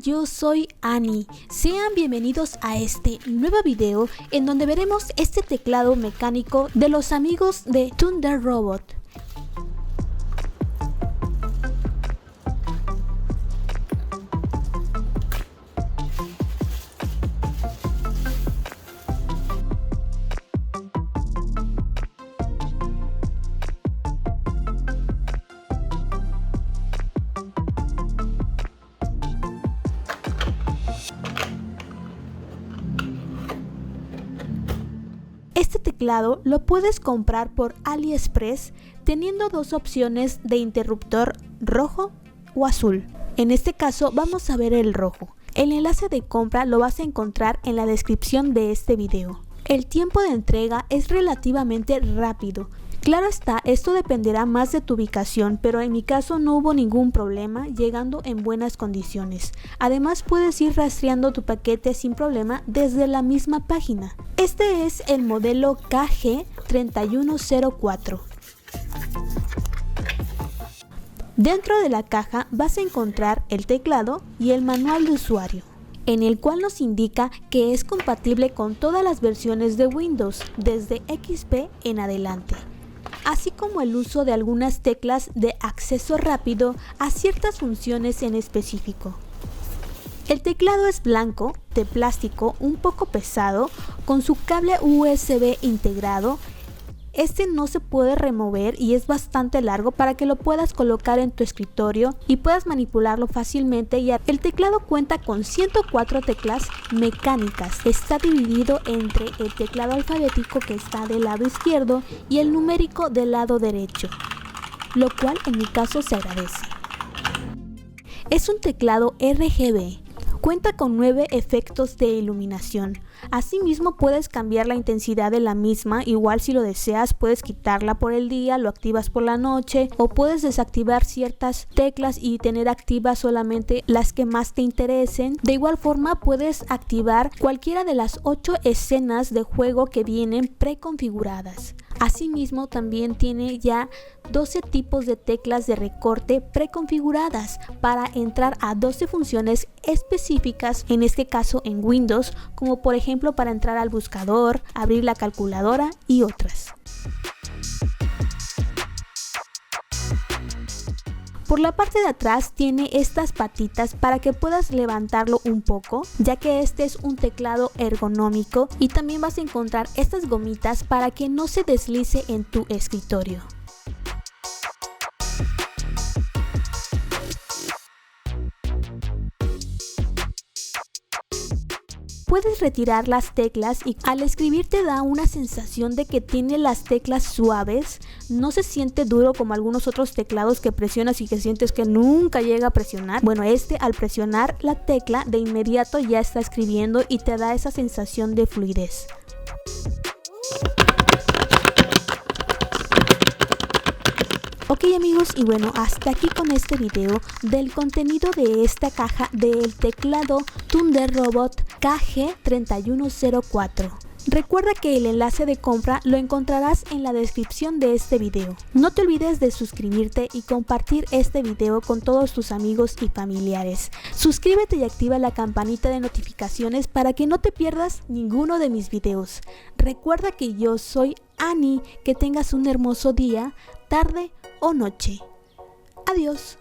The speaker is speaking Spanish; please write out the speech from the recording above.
yo soy Ani. Sean bienvenidos a este nuevo video en donde veremos este teclado mecánico de los amigos de Thunder Robot. Este teclado lo puedes comprar por AliExpress teniendo dos opciones de interruptor, rojo o azul. En este caso vamos a ver el rojo. El enlace de compra lo vas a encontrar en la descripción de este video. El tiempo de entrega es relativamente rápido. Claro está, esto dependerá más de tu ubicación, pero en mi caso no hubo ningún problema, llegando en buenas condiciones. Además puedes ir rastreando tu paquete sin problema desde la misma página. Este es el modelo KG3104. Dentro de la caja vas a encontrar el teclado y el manual de usuario, en el cual nos indica que es compatible con todas las versiones de Windows, desde XP en adelante, así como el uso de algunas teclas de acceso rápido a ciertas funciones en específico. El teclado es blanco, de plástico, un poco pesado, con su cable USB integrado. Este no se puede remover y es bastante largo para que lo puedas colocar en tu escritorio y puedas manipularlo fácilmente. Y el teclado cuenta con 104 teclas mecánicas. Está dividido entre el teclado alfabético que está del lado izquierdo y el numérico del lado derecho, lo cual en mi caso se agradece. Es un teclado RGB. Cuenta con 9 efectos de iluminación. Asimismo puedes cambiar la intensidad de la misma, igual si lo deseas puedes quitarla por el día, lo activas por la noche, o puedes desactivar ciertas teclas y tener activas solamente las que más te interesen. De igual forma puedes activar cualquiera de las 8 escenas de juego que vienen preconfiguradas. Asimismo también tiene ya 12 tipos de teclas de recorte preconfiguradas para entrar a 12 funciones específicas, en este caso en Windows, como por ejemplo para entrar al buscador, abrir la calculadora y otras. Por la parte de atrás tiene estas patitas para que puedas levantarlo un poco, ya que este es un teclado ergonómico, y también vas a encontrar estas gomitas para que no se deslice en tu escritorio. Puedes retirar las teclas y al escribir te da una sensación de que tiene las teclas suaves. No se siente duro como algunos otros teclados que presionas y que sientes que nunca llega a presionar. Bueno, este al presionar la tecla de inmediato ya está escribiendo y te da esa sensación de fluidez. Ok amigos, y bueno, hasta aquí con este video del contenido de esta caja del teclado Thunder Robot KG3104. Recuerda que el enlace de compra lo encontrarás en la descripción de este video. No te olvides de suscribirte y compartir este video con todos tus amigos y familiares. Suscríbete y activa la campanita de notificaciones para que no te pierdas ninguno de mis videos. Recuerda que yo soy Ani, que tengas un hermoso día, tarde o noche. Adiós.